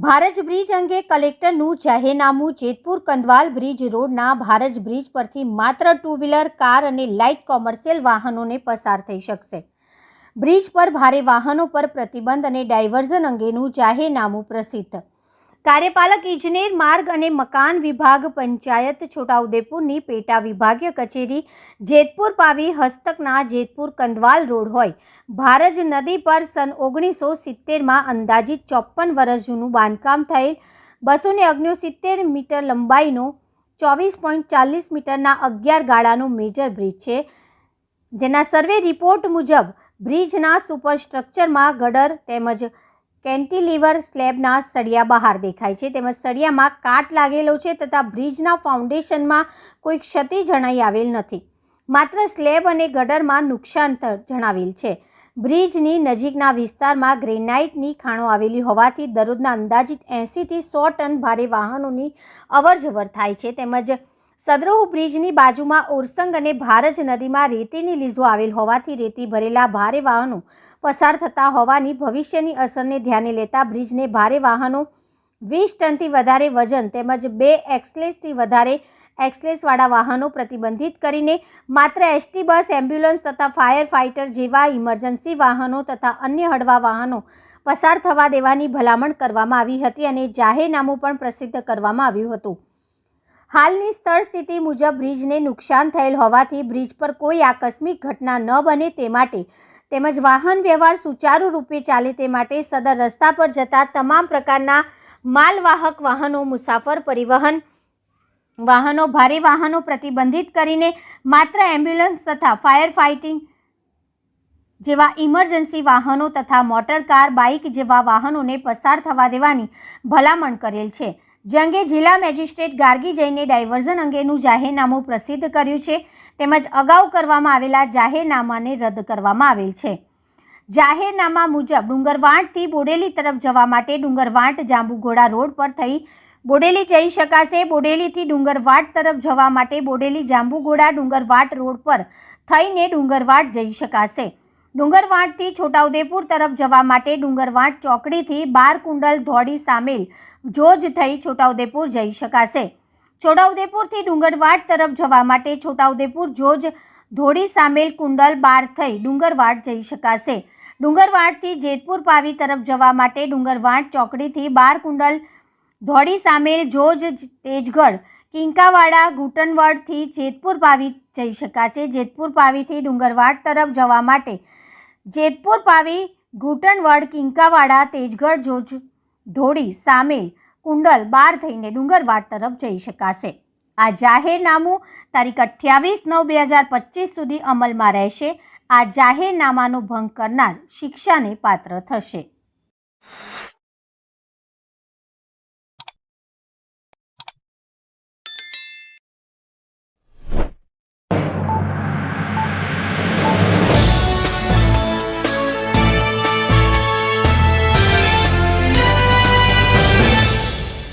Bharaj bridge અંગે કલેક્ટરનું જાહેરનામું। Jetpur Kandwal bridge રોડના ભારજ બ્રિજ પરથી માત્ર ટુ વ્હીલર, કાર અને લાઇટ કોમર્શિયલ વાહનોને પસાર થઈ શકશે। બ્રિજ પર ભારે વાહનો પર પ્રતિબંધ અને ડાયવર્ઝન અંગેનું જાહેરનામું પ્રસિદ્ધ। કાર્યપાલક ઇજનેર માર્ગ અને મકાન વિભાગ, પંચાયત છોટાઉદેપુરની પેટા વિભાગીય કચેરી જેતપુર પાવી હસ્તકના જેતપુર કંદવાલ રોડ હોય ભારજ નદી પર સન 1970માં અંદાજિત 54 વર્ષ જૂનું બાંધકામ થયેલ 269 મીટર લંબાઈનો 24.40 મીટરના 11 ગાળાનો મેજર બ્રિજ છે, જેના સર્વે રિપોર્ટ મુજબ બ્રિજના સુપરસ્ટ્રક્ચરમાં ગટર તેમજ કેન્ટિલીવર સ્લેબના સળિયા બહાર દેખાય છે, તેમજ સળિયામાં કાટ લાગેલો છે તથા બ્રિજના ફાઉન્ડેશનમાં કોઈ ક્ષતિ જણાઈ આવેલ નથી। માત્ર સ્લેબ અને ગટરમાં નુકસાન જણાવેલ છે। બ્રિજની નજીકના વિસ્તારમાં ગ્રેનાઇટની ખાણો આવેલી હોવાથી દરરોજના અંદાજિત 80 થી 100 ટન ભારે વાહનોની અવરજવર થાય છે, તેમજ સદરોહ બ્રિજની બાજુમાં ઓરસંગ અને ભારજ નદીમાં રેતીની લીઝો આવેલ હોવાથી રેતી ભરેલા ભારે વાહનો પસાર થતા હોવાની ભવિષ્યની અસરને ધ્યાને લેતા બ્રિજને ભારે વાહનો 20 ટનથી વધારે વજન તેમજ 2 એક્સલેસથી વધારે એક્સલેસવાળા વાહનો પ્રતિબંધિત કરીને માત્ર એસટી બસ, એમ્બ્યુલન્સ તથા ફાયર ફાઇટર જેવા ઇમરજન્સી વાહનો તથા અન્ય હળવા વાહનો પસાર થવા દેવાની ભલામણ કરવામાં આવી હતી અને જાહેરનામું પણ પ્રસિદ્ધ કરવામાં આવ્યું હતું। હાલની સ્થળ સ્થિતિ મુજબ બ્રિજને નુકસાન થયેલ હોવાથી બ્રિજ પર કોઈ આકસ્મિક ઘટના ન બને તે માટે તેમજ વાહન વ્યવહાર સુચારુ રૂપે ચાલે તે માટે સદર રસ્તા પર જતા તમામ પ્રકારના માલવાહક વાહનો, મુસાફર પરિવહન વાહનો, ભારે વાહનો પ્રતિબંધિત કરીને માત્ર એમ્બ્યુલન્સ તથા ફાયર ફાઇટિંગ જેવા ઇમરજન્સી વાહનો તથા મોટર કાર, બાઇક જેવા વાહનોને પસાર થવા દેવાની ભલામણ કરેલ છે। જે અંગે જિલ્લા મેજિસ્ટ્રેટ ગાર્ગી જઈને ડાયવર્ઝન અંગેનું જાહેરનામું પ્રસિદ્ધ કર્યું છે, તેમજ અગાઉ કરવામાં આવેલા જાહેરનામાને રદ કરવામાં આવેલ છે। જાહેરનામા મુજબ ડુંગરવાંટથી બોડેલી તરફ જવા માટે ડુંગરવાંટ જાંબુઘોડા રોડ પર થઈ બોડેલી જઈ શકાશે। બોડેલીથી ડુંગરવાંટ તરફ જવા માટે બોડેલી જાંબુઘોડા ડુંગરવાંટ રોડ પર થઈને ડુંગરવાંટ જઈ શકાશે। ડુંગરવાંટથી છોટાઉદેપુર તરફ જવા માટે ડુંગરવાંટ ચોકડીથી બારકુંડલ ધોડી સામેલ જોજ થઈ છોટાઉદેપુર જઈ શકાશે। છોટાઉદેપુરથી ડુંગરવાંટ તરફ જવા માટે છોટાઉદેપુર જોજ ધોડી સામેલ કુંડલ બાર થઈ ડુંગરવાંટ જઈ શકાશે। ડુંગરવાંટથી જેતપુર પાવી તરફ જવા માટે ડુંગરવાંટ ચોકડીથી બારકુંડલ ધોડી સામેલ જોજ તેજગઢ કિંકાવાડા ઘૂંટણવડથી જેતપુર પાવી જઈ શકાશે। જેતપુર પાવીથી ડુંગરવાંટ તરફ જવા માટે જેતપુર પાવી ઘૂંટણવડ કિંકાવાડા તેજગઢ જોજ ધોડી સામેલ કુંડલ બાર થઈને ડુંગરવાંટ તરફ જઈ શકાશે। આ જાહેરનામું તારીખ 28/9/2025 સુધી અમલમાં રહેશે। આ જાહેરનામાનો ભંગ કરનાર શિક્ષાને પાત્ર થશે।